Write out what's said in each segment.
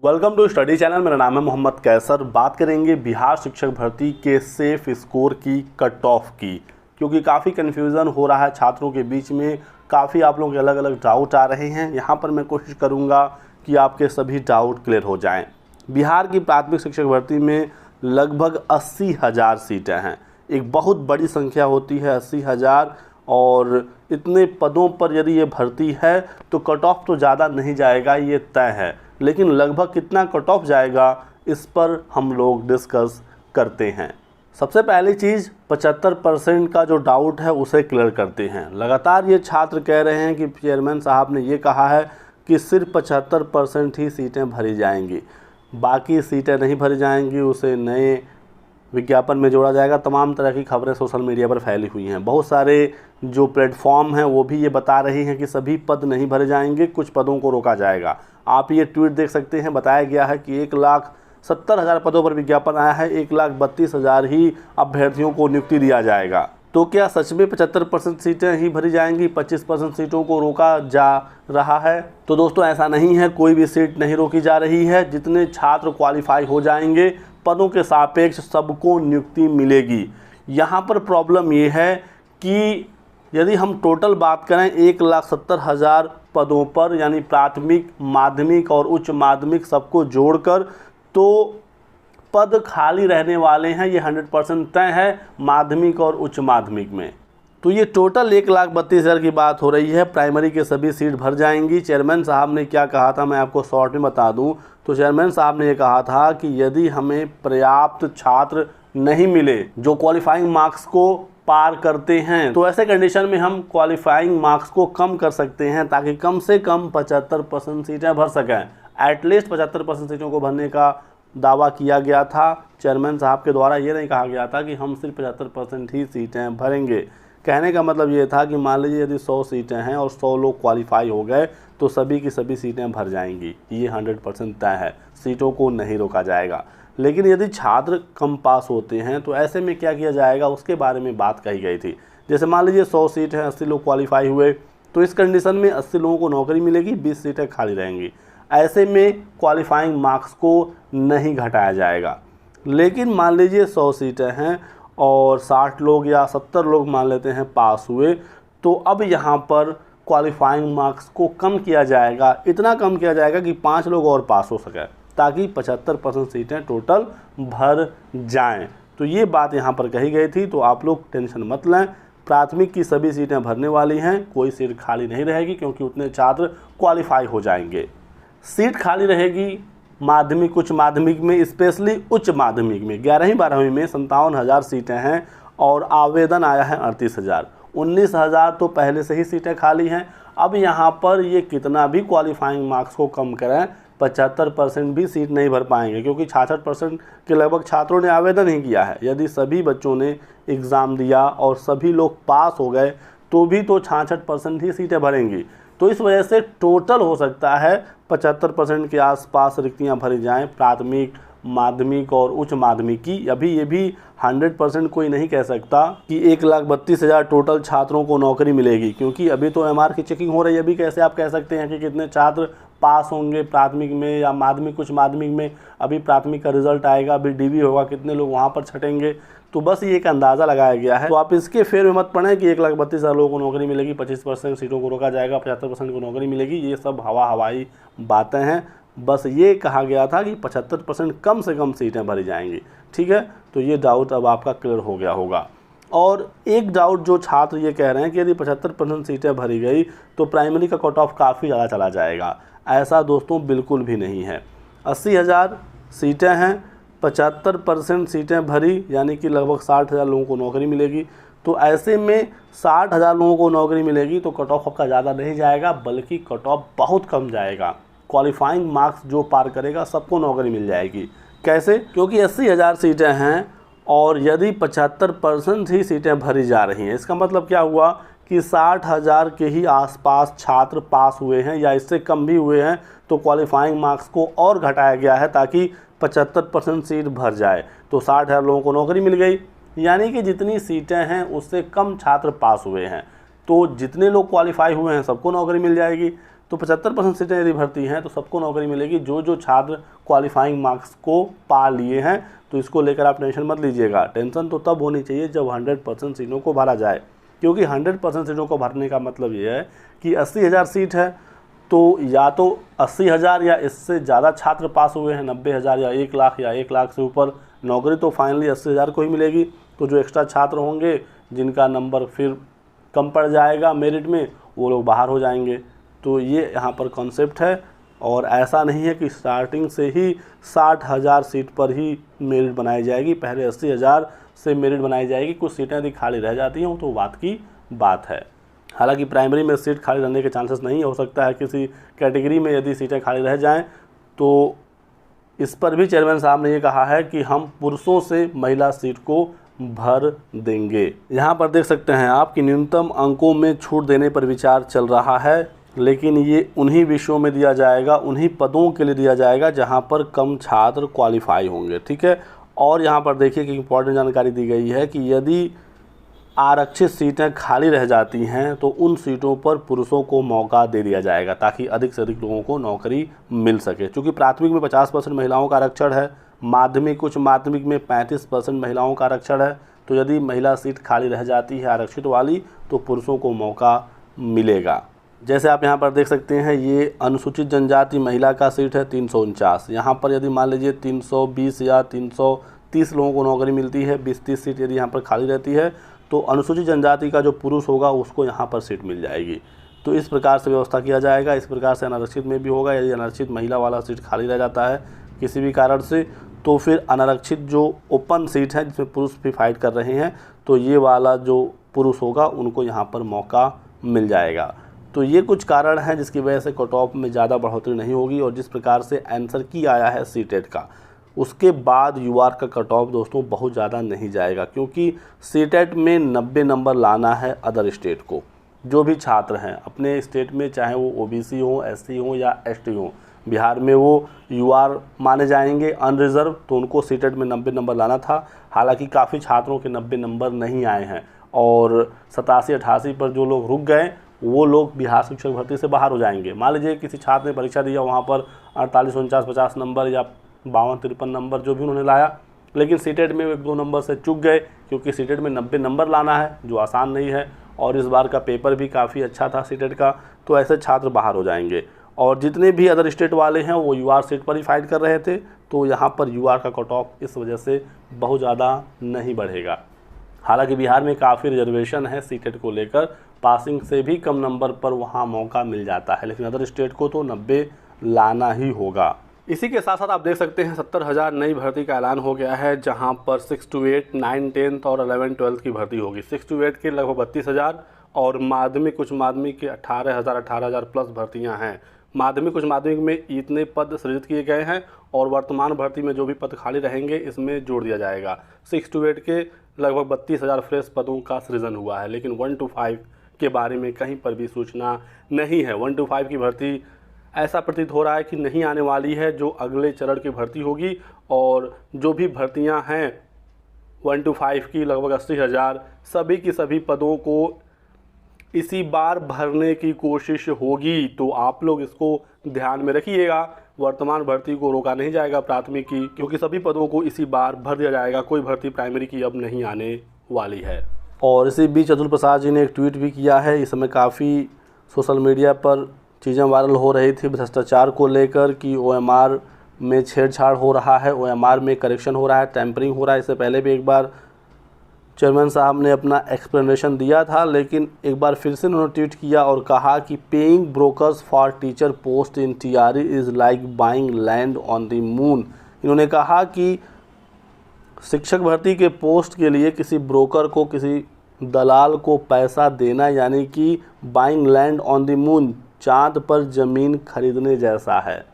Welcome to study channel. मेरा नाम है मोहम्मद कैसर। बात करेंगे बिहार शिक्षक भर्ती के सेफ स्कोर की कट ऑफ की, क्योंकि काफ़ी कन्फ्यूज़न हो रहा है छात्रों के बीच में। काफ़ी आप लोगों के अलग अलग डाउट आ रहे हैं। यहाँ पर मैं कोशिश करूँगा कि आपके सभी डाउट क्लियर हो जाएं। बिहार की प्राथमिक शिक्षक भर्ती में लगभग 80,000 सीटें हैं। एक बहुत बड़ी संख्या होती है 80,000, और इतने पदों पर यदि ये भर्ती है तो कट ऑफ तो ज़्यादा नहीं जाएगा, ये तय है। लेकिन लगभग कितना कट ऑफ जाएगा इस पर हम लोग डिस्कस करते हैं। सबसे पहली चीज़ 75% का जो डाउट है उसे क्लियर करते हैं। लगातार ये छात्र कह रहे हैं कि चेयरमैन साहब ने ये कहा है कि सिर्फ 75% ही सीटें भरी जाएंगी, बाकी सीटें नहीं भरी जाएंगी, उसे नए विज्ञापन में जोड़ा जाएगा। तमाम तरह की खबरें सोशल मीडिया पर फैली हुई हैं। बहुत सारे जो प्लेटफॉर्म हैं वो भी ये बता रहे हैं कि सभी पद नहीं भरे जाएंगे, कुछ पदों को रोका जाएगा। आप ये ट्वीट देख सकते हैं। बताया गया है कि 1,70,000 पदों पर विज्ञापन आया है, 1,32,000 ही अभ्यर्थियों को नियुक्ति दिया जाएगा। तो क्या सच में 75% सीटें ही भरी जाएंगी, 25% सीटों को रोका जा रहा है? तो दोस्तों ऐसा नहीं है, कोई भी सीट नहीं रोकी जा रही है। जितने छात्र क्वालिफाई हो जाएंगे पदों के सापेक्ष सबको नियुक्ति मिलेगी। यहाँ पर प्रॉब्लम ये है कि यदि हम टोटल बात करें 1,70,000 पदों पर, यानी प्राथमिक, माध्यमिक और उच्च माध्यमिक सबको जोड़कर, तो पद खाली रहने वाले हैं, ये 100% तय है माध्यमिक और उच्च माध्यमिक में। तो ये टोटल 1,32,000 की बात हो रही है। प्राइमरी के सभी सीट भर जाएंगी। चेयरमैन साहब ने क्या कहा था मैं आपको शॉर्ट में बता दूं। तो चेयरमैन साहब ने ये कहा था कि यदि हमें पर्याप्त छात्र नहीं मिले जो क्वालिफाइंग मार्क्स को पार करते हैं, तो ऐसे कंडीशन में हम क्वालिफाइंग मार्क्स को कम कर सकते हैं, ताकि कम से कम 75% सीटें भर सकें। एटलीस्ट 75% सीटों को भरने का दावा किया गया था चेयरमैन साहब के द्वारा। ये नहीं कहा गया था कि हम सिर्फ 75% ही सीटें भरेंगे। कहने का मतलब ये था कि मान लीजिए यदि 100 सीटें हैं और 100 लोग क्वालिफाई हो गए तो सभी की सभी सीटें भर जाएंगी। ये 100% तय है, सीटों को नहीं रोका जाएगा। लेकिन यदि छात्र कम पास होते हैं तो ऐसे में क्या किया जाएगा, उसके बारे में बात कही गई थी। जैसे मान लीजिए 100 सीट हैं, 80 लोग क्वालिफाई हुए, तो इस कंडीशन में 80 लोगों को नौकरी मिलेगी, 20 सीटें खाली रहेंगी। ऐसे में क्वालिफाइंग मार्क्स को नहीं घटाया जाएगा। लेकिन मान लीजिए 100 सीटें हैं और 60 लोग या 70 लोग मान लेते हैं पास हुए, तो अब यहाँ पर क्वालिफाइंग मार्क्स को कम किया जाएगा। इतना कम किया जाएगा कि 5 लोग और पास हो सके, ताकि 75% सीटें टोटल भर जाएं। तो ये बात यहाँ पर कही गई थी। तो आप लोग टेंशन मत लें, प्राथमिक की सभी सीटें भरने वाली हैं, कोई सीट खाली नहीं रहेगी, क्योंकि उतने छात्र क्वालिफाई हो जाएंगे। सीट खाली रहेगी माध्यमिक, उच्च माध्यमिक में, स्पेशली उच्च माध्यमिक में 11वीं 12वीं में 57,000 सीटें हैं और आवेदन आया है 38,000। 19,000 तो पहले से ही सीटें खाली हैं। अब यहाँ पर ये कितना भी क्वालिफाइंग मार्क्स को कम करें, 75% भी सीट नहीं भर पाएंगे, क्योंकि 66% के लगभग छात्रों ने आवेदन ही किया है। यदि सभी बच्चों ने एग्ज़ाम दिया और सभी लोग पास हो गए तो भी तो 66% ही सीटें भरेंगी। तो इस वजह से टोटल हो सकता है 75% के आसपास रिक्तियां भरी जाएं, प्राथमिक, माध्यमिक और उच्च माध्यमिक की। अभी ये भी 100% कोई नहीं कह सकता कि 1,32,000 टोटल छात्रों को नौकरी मिलेगी, क्योंकि अभी तो एमआर की चेकिंग हो रही है। अभी कैसे आप कह सकते हैं कि कितने छात्र पास होंगे प्राथमिक में या माध्यमिक, कुछ माध्यमिक में? अभी प्राथमिक का रिजल्ट आएगा, अभी डीवी होगा, कितने लोग वहाँ पर छटेंगे। तो बस ये एक अंदाज़ा लगाया गया है। तो आप इसके फेर में मत पड़ें कि 1,32,000 लोगों को नौकरी मिलेगी, 25% सीटों को रोका जाएगा, 75% को नौकरी मिलेगी। ये सब हवाई बातें हैं। बस ये कहा गया था कि 75% कम से कम सीटें भरी जाएंगी। ठीक है, तो ये डाउट अब आपका क्लियर हो गया होगा। और एक डाउट जो छात्र ये कह रहे हैं कि यदि 75% सीटें भरी गई तो प्राइमरी का कट ऑफ काफ़ी ज़्यादा चला जाएगा। ऐसा दोस्तों बिल्कुल भी नहीं है। 80,000 सीटें हैं, 75% सीटें भरी, यानी कि लगभग 60,000 लोगों को नौकरी मिलेगी। तो ऐसे में 60,000 लोगों को नौकरी मिलेगी तो कट ऑफ आपका ज़्यादा नहीं जाएगा, बल्कि कट ऑफ बहुत कम जाएगा। क्वालिफाइंग मार्क्स जो पार करेगा सबको नौकरी मिल जाएगी। कैसे? क्योंकि 80,000 सीटें हैं और यदि 75% ही सीटें भरी जा रही हैं, इसका मतलब क्या हुआ कि 60,000 के ही आसपास छात्र पास हुए हैं या इससे कम भी हुए हैं, तो क्वालिफाइंग मार्क्स को और घटाया गया है ताकि 75% सीट भर जाए। तो 60,000 लोगों को नौकरी मिल गई, यानी कि जितनी सीटें हैं उससे कम छात्र पास हुए हैं, तो जितने लोग क्वालिफाई हुए हैं सबको नौकरी मिल जाएगी। तो 75% सीटें यदि भर्ती हैं तो सबको नौकरी मिलेगी, जो जो छात्र क्वालिफाइंग मार्क्स को पा लिए हैं। तो इसको लेकर आप टेंशन मत लीजिएगा। टेंशन तो तब होनी चाहिए जब 100% सीटों को भरा जाए, क्योंकि 100% सीटों को भरने का मतलब ये है कि 80,000 सीट है, तो या तो 80,000 या इससे ज़्यादा छात्र पास हुए हैं, 90,000 या 1 लाख या 1 लाख से ऊपर, नौकरी तो फाइनली 80,000 को ही मिलेगी। तो जो एक्स्ट्रा छात्र होंगे जिनका नंबर फिर कम पड़ जाएगा मेरिट में, वो लोग बाहर हो जाएंगे। तो ये यहाँ पर कॉन्सेप्ट है, और ऐसा नहीं है कि स्टार्टिंग से ही 60,000 सीट पर ही मेरिट बनाई जाएगी। पहले 80,000 से मेरिट बनाई जाएगी। कुछ सीटें यदि खाली रह जाती हैं तो बात की बात है। हालांकि प्राइमरी में सीट खाली रहने के चांसेस नहीं, हो सकता है किसी कैटेगरी में यदि सीटें खाली रह जाएं, तो इस पर भी चेयरमैन साहब ने ये कहा है कि हम पुरुषों से महिला सीट को भर देंगे। यहाँ पर देख सकते हैं आप कि न्यूनतम अंकों में छूट देने पर विचार चल रहा है, लेकिन ये उन्हीं विषयों में दिया जाएगा, उन्हीं पदों के लिए दिया जाएगा जहाँ पर कम छात्र क्वालिफाई होंगे। ठीक है। और यहाँ पर देखिए कि इम्पोर्टेंट जानकारी दी गई है कि यदि आरक्षित सीटें खाली रह जाती हैं तो उन सीटों पर पुरुषों को मौका दे दिया जाएगा, ताकि अधिक से अधिक लोगों को नौकरी मिल सके। क्योंकि प्राथमिक में 50% महिलाओं का आरक्षण है, माध्यमिक उच्च माध्यमिक में 35% महिलाओं का आरक्षण है। तो यदि महिला सीट खाली रह जाती है आरक्षित वाली, तो पुरुषों को मौका मिलेगा। जैसे आप यहाँ पर देख सकते हैं, ये अनुसूचित जनजाति महिला का सीट है 349। यहाँ पर यदि मान लीजिए 320 या 330 लोगों को नौकरी मिलती है, 20-30 सीट यदि यहाँ पर खाली रहती है, तो अनुसूचित जनजाति का जो पुरुष होगा उसको यहाँ पर सीट मिल जाएगी। तो इस प्रकार से व्यवस्था किया जाएगा। इस प्रकार से अनारक्षित में भी होगा। यदि अनारक्षित महिला वाला सीट खाली रह जाता है किसी भी कारण से, तो फिर अनारक्षित जो ओपन सीट है जिसमें पुरुष भी फाइट कर रहे हैं, तो ये वाला जो पुरुष होगा उनको यहाँ पर मौका मिल जाएगा। तो ये कुछ कारण हैं जिसकी वजह से कट ऑफ में ज़्यादा बढ़ोतरी नहीं होगी। और जिस प्रकार से आंसर की आया है सीटेट का, उसके बाद यूआर का कट ऑफ दोस्तों बहुत ज़्यादा नहीं जाएगा, क्योंकि सीटेट में 90 नंबर लाना है अदर स्टेट को। जो भी छात्र हैं अपने स्टेट में, चाहे वो ओबीसी हो, एससी हो या एसटी हो, बिहार में वो यूआर माने जाएंगे अनरिजर्व, तो उनको सीटेट में 90 नंबर लाना था। हालांकि काफ़ी छात्रों के 90 नंबर नहीं आए हैं, और 87-88 पर जो लोग रुक गए वो लोग बिहार शिक्षक भर्ती से बाहर हो जाएंगे। मान लीजिए किसी छात्र ने परीक्षा दिया, वहाँ पर 48, 49, 50 नंबर या 52-53 नंबर जो भी उन्होंने लाया, लेकिन सीटेट में 1-2 नंबर से चूक गए, क्योंकि सीटेट में 90 नंबर लाना है जो आसान नहीं है, और इस बार का पेपर भी काफ़ी अच्छा था सीटेट का। तो ऐसे छात्र बाहर हो जाएंगे। और जितने भी अदर स्टेट वाले हैं वो यूआर सीट पर ही फाइट कर रहे थे, तो यहाँ पर यूआर का कट ऑफ इस वजह से बहुत ज़्यादा नहीं बढ़ेगा। हालांकि बिहार में काफ़ी रिजर्वेशन है सीटेट को लेकर, पासिंग से भी कम नंबर पर वहाँ मौका मिल जाता है, लेकिन अदर स्टेट को तो 90 लाना ही होगा। इसी के साथ साथ आप देख सकते हैं 70,000 नई भर्ती का ऐलान हो गया है, जहां पर 6 to 8, 9, 10 और 11, 12 की भर्ती होगी। 6 to 8 के लगभग 32,000 और माध्यमिक उच्च माध्यमिक के 18,000 प्लस भर्तियां हैं। माध्यमिक उच्च माध्यमिक में इतने पद सृजित किए गए हैं, और वर्तमान भर्ती में जो भी पद खाली रहेंगे इसमें जोड़ दिया जाएगा। 6 to 8 के लगभग 32,000 फ्रेश पदों का सृजन हुआ है, लेकिन 1 to 5 के बारे में कहीं पर भी सूचना नहीं है। 1 to 5 की भर्ती ऐसा प्रतीत हो रहा है कि नहीं आने वाली है, जो अगले चरण की भर्ती होगी। और जो भी भर्तियां हैं 1 to 5 की लगभग 80,000, सभी की सभी पदों को इसी बार भरने की कोशिश होगी। तो आप लोग इसको ध्यान में रखिएगा। वर्तमान भर्ती को रोका नहीं जाएगा प्राथमिक की, क्योंकि सभी पदों को इसी बार भर दिया जाएगा। कोई भर्ती प्राइमरी की अब नहीं आने वाली है। और इसी बीच अतुल प्रसाद जी ने एक ट्वीट भी किया है। इस समय काफ़ी सोशल मीडिया पर चीज़ें वायरल हो रही थी भ्रष्टाचार को लेकर, कि ओएमआर में छेड़छाड़ हो रहा है, ओएमआर में करेक्शन हो रहा है, टेम्परिंग हो रहा है। इससे पहले भी एक बार चेयरमैन साहब ने अपना एक्सप्लेनेशन दिया था, लेकिन एक बार फिर से उन्होंने ट्वीट किया और कहा कि paying brokers for teacher post in TRE is like buying land on the moon. इन्होंने कहा कि शिक्षक भर्ती के पोस्ट के लिए किसी ब्रोकर को, किसी दलाल को पैसा देना, यानी कि buying land on the moon, चाँद पर ज़मीन खरीदने जैसा है।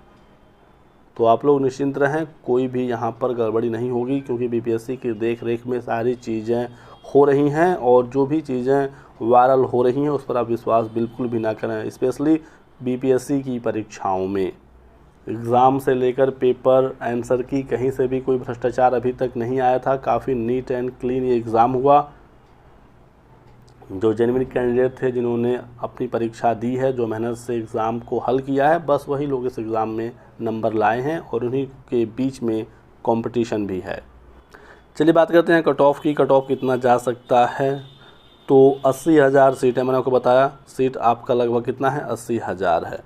तो आप लोग निश्चिंत रहें, कोई भी यहाँ पर गड़बड़ी नहीं होगी, क्योंकि बीपीएससी की देख रेख में सारी चीज़ें हो रही हैं। और जो भी चीज़ें वायरल हो रही हैं उस पर आप विश्वास बिल्कुल भी ना करें। स्पेशली बीपीएससी की परीक्षाओं में एग्ज़ाम से लेकर पेपर आंसर की कहीं से भी कोई भ्रष्टाचार अभी तक नहीं आया था। काफ़ी नीट एंड क्लीन ये एग्ज़ाम हुआ। जो जेन्युइन कैंडिडेट थे, जिन्होंने अपनी परीक्षा दी है, जो मेहनत से एग्ज़ाम को हल किया है, बस वही लोग इस एग्ज़ाम में नंबर लाए हैं और उन्हीं के बीच में कंपटीशन भी है। चलिए बात करते हैं कट ऑफ की। कट ऑफ कितना जा सकता है? तो 80,000 सीट है। मैंने आपको बताया सीट आपका लगभग कितना है, 80,000 है।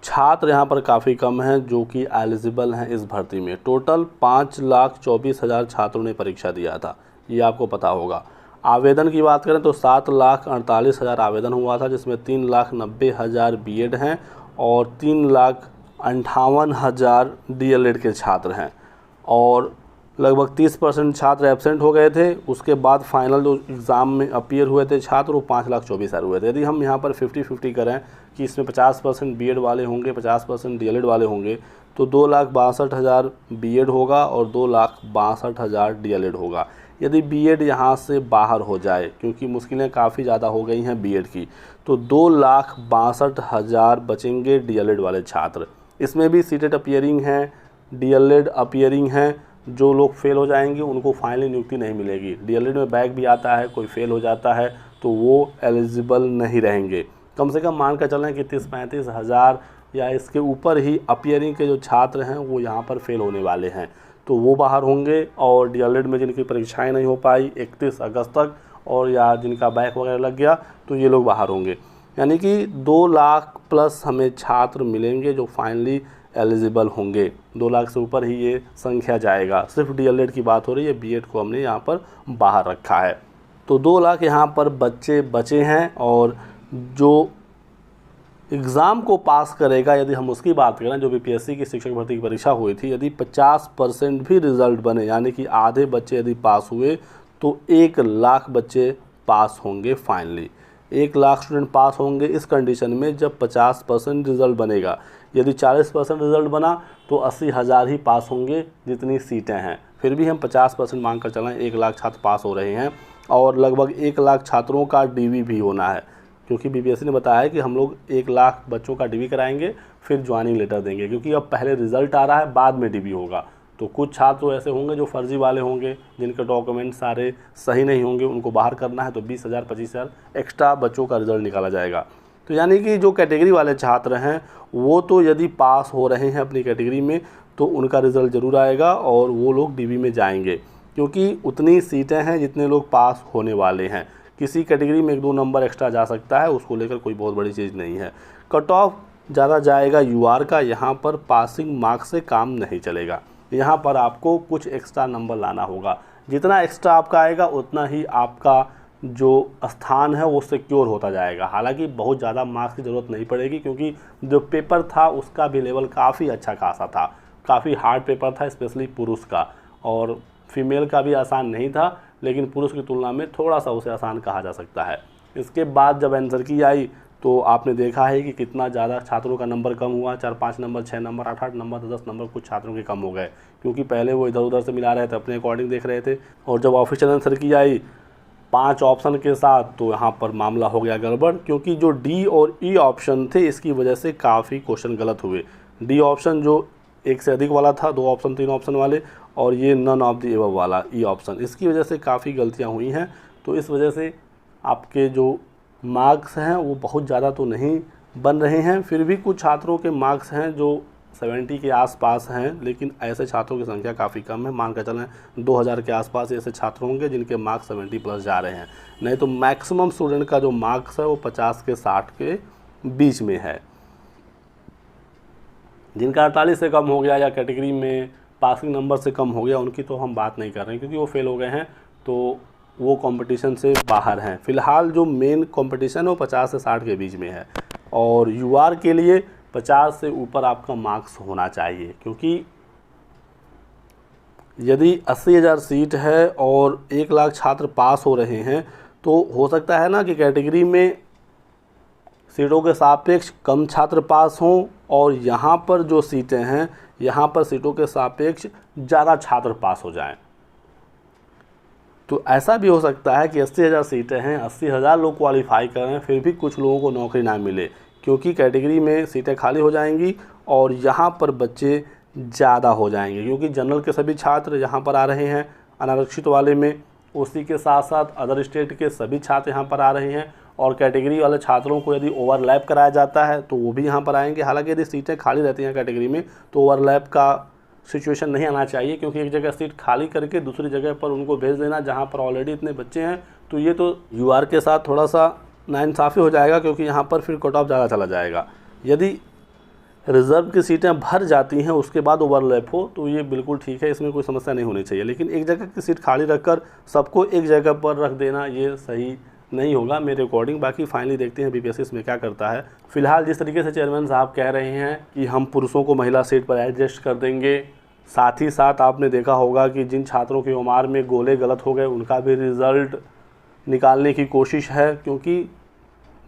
छात्र यहाँ पर काफ़ी कम हैं जो कि एलिजिबल हैं इस भर्ती में। टोटल 5,24,000 छात्रों ने परीक्षा दिया था, ये आपको पता होगा। आवेदन की बात करें तो 7,48,000 आवेदन हुआ था, जिसमें 3,90,000 बीएड हैं और 3,58,000 डीएलएड के छात्र हैं और लगभग 30% छात्र एब्सेंट हो गए थे। उसके बाद फाइनल जो एग्ज़ाम में अपीयर हुए थे छात्र वो 5,24,000 हुए थे। यदि हम यहाँ पर 50-50 करें कि इसमें 50% बीएड वाले होंगे, 50% डीएलएड वाले होंगे, तो 2,62,000 बीएड होगा और 2,62,000 डीएलएड होगा। यदि बीएड यहाँ से बाहर हो जाए, क्योंकि मुश्किलें काफ़ी ज़्यादा हो गई हैं बीएड की, तो 2,62,000 बचेंगे डीएलएड वाले छात्र। इसमें भी सीटेट अपीयरिंग हैं, डीएलएड अपीयरिंग हैं। जो लोग फेल हो जाएंगे उनको फाइनली नियुक्ति नहीं मिलेगी। डीएलएड में बैक भी आता है, कोई फेल हो जाता है तो वो एलिजिबल नहीं रहेंगे। कम से कम मान कर चल रहे हैं कि 30-35 हज़ार या इसके ऊपर ही अपीयरिंग के जो छात्र हैं वो यहाँ पर फेल होने वाले हैं, तो वो बाहर होंगे। और डीएलएड में जिनकी परीक्षाएं नहीं हो पाई 31 अगस्त तक, और या जिनका बैक वगैरह लग गया, तो ये लोग बाहर होंगे। यानी कि 2 लाख प्लस हमें छात्र मिलेंगे जो फाइनली एलिजिबल होंगे। 2 लाख से ऊपर ही ये संख्या जाएगा। सिर्फ डीएलएड की बात हो रही है, बीएड को हमने यहाँ पर बाहर रखा है। तो 2 लाख यहाँ पर बच्चे बचे हैं। और जो एग्ज़ाम को पास करेगा, यदि हम उसकी बात करें, जो बीपीएससी की शिक्षक भर्ती की परीक्षा हुई थी, यदि 50% भी रिज़ल्ट बने, यानी कि आधे बच्चे यदि पास हुए, तो 1 लाख बच्चे पास होंगे फाइनली। 1 लाख स्टूडेंट पास होंगे इस कंडीशन में जब 50% रिज़ल्ट बनेगा। यदि 40% रिज़ल्ट बना तो 80,000 ही पास होंगे जितनी सीटें हैं। फिर भी हम 50% मान कर चलें, 1 लाख छात्र पास हो रहे हैं और लगभग 1 लाख छात्रों का डीवी भी होना है, क्योंकि बीपीएससी ने बताया है कि हम लोग 1 लाख बच्चों का डीवी कराएंगे, फिर ज्वाइनिंग लेटर देंगे, क्योंकि अब पहले रिज़ल्ट आ रहा है, बाद में डीवी होगा। तो कुछ छात्र ऐसे होंगे जो फर्जी वाले होंगे, जिनके डॉक्यूमेंट सारे सही नहीं होंगे, उनको बाहर करना है, तो 20,000 25,000 एक्स्ट्रा बच्चों का रिज़ल्ट निकाला जाएगा। तो यानी कि जो कैटेगरी वाले छात्र हैं वो तो यदि पास हो रहे हैं अपनी कैटेगरी में तो उनका रिज़ल्ट ज़रूर आएगा और वो लोग डीवी में जाएंगे, क्योंकि उतनी सीटें हैं जितने लोग पास होने वाले हैं। किसी कैटेगरी में 1-2 नंबर एक्स्ट्रा जा सकता है, उसको लेकर कोई बहुत बड़ी चीज़ नहीं है। कट ऑफ ज़्यादा जाएगा यूआर का, यहाँ पर पासिंग मार्क्स से काम नहीं चलेगा। यहाँ पर आपको कुछ एक्स्ट्रा नंबर लाना होगा। जितना एक्स्ट्रा आपका आएगा उतना ही आपका जो स्थान है वो सिक्योर होता जाएगा। हालांकि बहुत ज़्यादा मार्क्स की ज़रूरत नहीं पड़ेगी, क्योंकि जो पेपर था उसका भी लेवल काफ़ी अच्छा खासा था, काफ़ी हार्ड पेपर था, स्पेशली पुरुष का, और फीमेल का भी आसान नहीं था, लेकिन पुरुष की तुलना में थोड़ा सा उसे आसान कहा जा सकता है। इसके बाद जब आंसर की आई तो आपने देखा है कि कितना ज़्यादा छात्रों का नंबर कम हुआ। 4-5 नंबर, 6 नंबर, 8-8 नंबर, 10 नंबर कुछ छात्रों के कम हो गए, क्योंकि पहले वो इधर उधर से मिला रहे थे, अपने अकॉर्डिंग देख रहे थे। और जब ऑफिशियल आंसर की आई 5 ऑप्शन के साथ, तो यहाँ पर मामला हो गया गड़बड़, क्योंकि जो डी और ई ऑप्शन थे इसकी वजह से काफ़ी क्वेश्चन गलत हुए। डी ऑप्शन जो 1 से अधिक वाला था, 2 ऑप्शन 3 ऑप्शन वाले, और ये नन ऑफ द एबव वाला ई ऑप्शन, इसकी वजह से काफ़ी गलतियाँ हुई हैं। तो इस वजह से आपके जो मार्क्स हैं वो बहुत ज़्यादा तो नहीं बन रहे हैं। फिर भी कुछ छात्रों के मार्क्स हैं जो 70 के आसपास हैं, लेकिन ऐसे छात्रों की संख्या काफ़ी कम है। मान कर चलें 2000 के आसपास ऐसे छात्र होंगे जिनके मार्क्स 70 प्लस जा रहे हैं। नहीं तो मैक्सिमम स्टूडेंट का जो मार्क्स है वो 50 के 60 के बीच में है। जिनका 48 से कम हो गया या कैटेगरी में पासिंग नंबर से कम हो गया, उनकी तो हम बात नहीं कर रहे हैं, क्योंकि वो फेल हो गए हैं, तो वो कंपटीशन से बाहर हैं। फ़िलहाल जो मेन कंपटीशन है वो 50 से 60 के बीच में है, और यूआर के लिए 50 से ऊपर आपका मार्क्स होना चाहिए, क्योंकि यदि 80,000 सीट है और 1 लाख छात्र पास हो रहे हैं, तो हो सकता है ना कि कैटेगरी में सीटों के सापेक्ष कम छात्र पास हों, और यहाँ पर जो सीटें हैं यहाँ पर सीटों के सापेक्ष ज़्यादा छात्र पास हो जाएं। तो ऐसा भी हो सकता है कि 80,000 सीटें हैं, 80,000 लोग क्वालिफाई करें, फिर भी कुछ लोगों को नौकरी ना मिले, क्योंकि कैटेगरी में सीटें खाली हो जाएंगी और यहाँ पर बच्चे ज़्यादा हो जाएंगे, क्योंकि जनरल के सभी छात्र यहाँ पर आ रहे हैं अनारक्षित वाले में, उसी के साथ साथ अदर स्टेट के सभी छात्र यहाँ पर आ रहे हैं और कैटेगरी वाले छात्रों को यदि ओवरलैप कराया जाता है तो वो भी यहाँ पर आएंगे। हालांकि यदि सीटें खाली रहती हैं कैटेगरी में तो ओवरलैप का सिचुएशन नहीं आना चाहिए, क्योंकि एक जगह सीट खाली करके दूसरी जगह पर उनको भेज देना जहाँ पर ऑलरेडी इतने बच्चे हैं, तो ये तो यूआर के साथ थोड़ा सा नाइंसाफ़ी हो जाएगा, क्योंकि यहाँ पर फिर कट ऑफ ज़्यादा चला जाएगा। यदि रिज़र्व की सीटें भर जाती हैं उसके बाद ओवरलैप हो तो ये बिल्कुल ठीक है, इसमें कोई समस्या नहीं होनी चाहिए। लेकिन एक जगह की सीट खाली रखकर सबको एक जगह पर रख देना ये सही नहीं होगा मेरे अकॉर्डिंग। बाकी फाइनली देखते हैं बीपीएससी इसमें क्या करता है। फिलहाल जिस तरीके से चेयरमैन साहब कह रहे हैं कि हम पुरुषों को महिला सीट पर एडजस्ट कर देंगे, साथ ही साथ आपने देखा होगा कि जिन छात्रों की उम्र में गोले गलत हो गए उनका भी रिज़ल्ट निकालने की कोशिश है, क्योंकि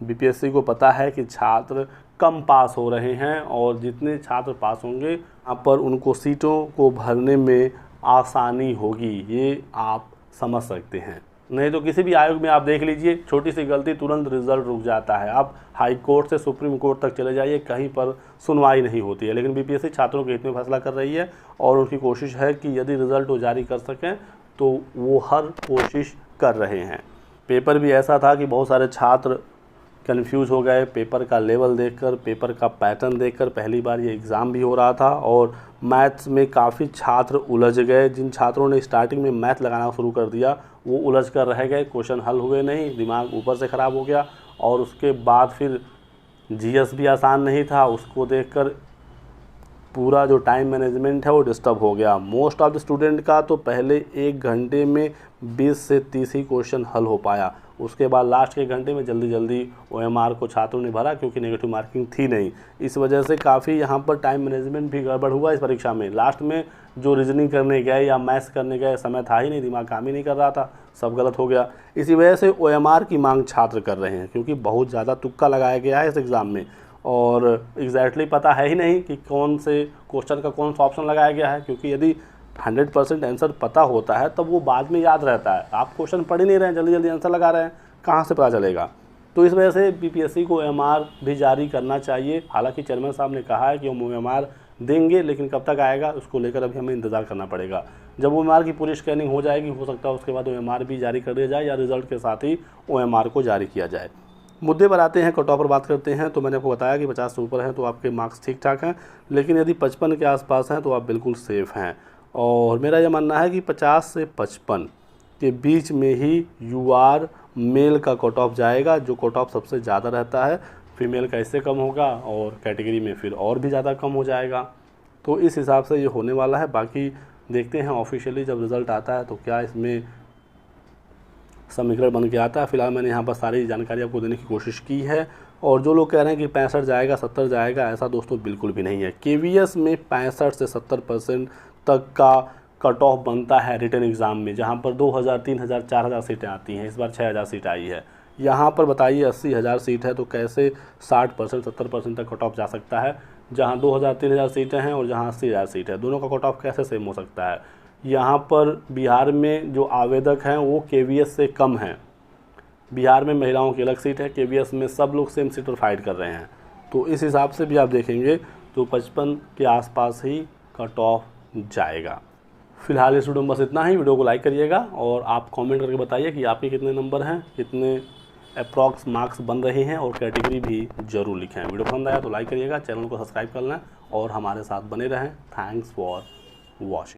बीपीएससी को पता है कि छात्र कम पास हो रहे हैं और जितने छात्र पास होंगे यहाँ पर उनको सीटों को भरने में आसानी होगी, ये आप समझ सकते हैं। नहीं तो किसी भी आयोग में आप देख लीजिए, छोटी सी गलती तुरंत रिजल्ट रुक जाता है। आप हाई कोर्ट से सुप्रीम कोर्ट तक चले जाइए, कहीं पर सुनवाई नहीं होती है। लेकिन बीपीएससी छात्रों के हित में फैसला कर रही है और उनकी कोशिश है कि यदि रिज़ल्ट वो जारी कर सकें तो वो हर कोशिश कर रहे हैं। पेपर भी ऐसा था कि बहुत सारे छात्र कन्फ्यूज़ हो गए पेपर का लेवल देखकर, पेपर का पैटर्न देखकर। पहली बार ये एग्ज़ाम भी हो रहा था और मैथ्स में काफ़ी छात्र उलझ गए। जिन छात्रों ने स्टार्टिंग में मैथ लगाना शुरू कर दिया वो उलझ कर रह गए, क्वेश्चन हल हुए नहीं, दिमाग ऊपर से ख़राब हो गया। और उसके बाद फिर जीएस भी आसान नहीं था, उसको देखकर पूरा जो टाइम मैनेजमेंट है वो डिस्टर्ब हो गया। मोस्ट ऑफ द स्टूडेंट का तो पहले 1 घंटे में 20 से 30 ही क्वेश्चन हल हो पाया। उसके बाद लास्ट के घंटे में जल्दी ओएमआर को छात्रों ने भरा, क्योंकि नेगेटिव मार्किंग थी नहीं। इस वजह से काफ़ी यहाँ पर टाइम मैनेजमेंट भी गड़बड़ हुआ इस परीक्षा में। लास्ट में जो रीजनिंग करने गए या मैथ्स करने गए समय था ही नहीं, दिमाग काम ही नहीं कर रहा था, सब गलत हो गया। इसी वजह से ओएमआर की मांग छात्र कर रहे हैं, क्योंकि बहुत ज़्यादा तुक्का लगाया गया है इस एग्ज़ाम में और एग्जैक्टली पता है ही नहीं कि कौन से क्वेश्चन का कौन सा ऑप्शन लगाया गया है। क्योंकि यदि 100% आंसर पता होता है तब वो बाद में याद रहता है। आप क्वेश्चन पढ़ ही नहीं रहे हैं, जल्दी जल्दी आंसर लगा रहे हैं, कहाँ से पता चलेगा। तो इस वजह से बीपीएससी को ओएमआर भी जारी करना चाहिए। हालांकि चेयरमैन साहब ने कहा है कि हम ओएमआर देंगे, लेकिन कब तक आएगा उसको लेकर अभी हमें इंतज़ार करना पड़ेगा। जब ओएमआर की पूरी स्कैनिंग हो जाएगी, हो सकता है उसके बाद ओएमआर भी जारी कर दिया जाए या रिजल्ट के साथ ही ओएमआर को जारी किया जाए। मुद्दे पर आते हैं, कट ऑफ पर बात करते हैं। तो मैंने आपको बताया कि 50 से ऊपर हैं तो आपके मार्क्स ठीक ठाक हैं, लेकिन यदि 55 के आसपास हैं तो आप बिल्कुल सेफ़ हैं। और मेरा यह मानना है कि 50 से 55 के बीच में ही यूआर मेल का कट ऑफ जाएगा, जो कट ऑफ सबसे ज़्यादा रहता है। फीमेल का इससे कम होगा और कैटेगरी में फिर और भी ज़्यादा कम हो जाएगा। तो इस हिसाब से ये होने वाला है। बाकी देखते हैं ऑफिशियली जब रिज़ल्ट आता है तो क्या इसमें समीकरण बन के आता है। फिलहाल मैंने यहाँ पर सारी जानकारी आपको देने की कोशिश की है। और जो लोग कह रहे हैं कि 65 जाएगा 70 जाएगा, ऐसा दोस्तों बिल्कुल भी नहीं है। केवीएस में 65 से 70% तक का कट ऑफ बनता है रिटन एग्ज़ाम में, जहाँ पर 2000, 3000, 4000 सीटें आती हैं। इस बार 6000 सीट आई है। यहाँ पर बताइए 80,000 सीट है तो कैसे 60% 70% तक कट ऑफ जा सकता है। जहाँ 2000, 3000 सीटें हैं और जहाँ 80,000 सीट है, दोनों का कट ऑफ कैसे सेम हो सकता है। यहाँ पर बिहार में जो आवेदक हैं वो केवीएस से कम हैं। बिहार में महिलाओं की अलग सीट है, केवीएस में सब लोग सेम सीट पर फाइट कर रहे हैं। तो इस हिसाब से भी आप देखेंगे तो 55 के आसपास ही कट ऑफ जाएगा। फिलहाल इस वीडियो में बस इतना ही। वीडियो को लाइक करिएगा और आप कमेंट करके बताइए कि आपके कितने नंबर हैं, कितने अप्रॉक्स मार्क्स बन रहे हैं और कैटेगरी भी ज़रूर लिखें। वीडियो पसंद आया तो लाइक करिएगा, चैनल को सब्सक्राइब कर लें और हमारे साथ बने रहें। Thanks for watching.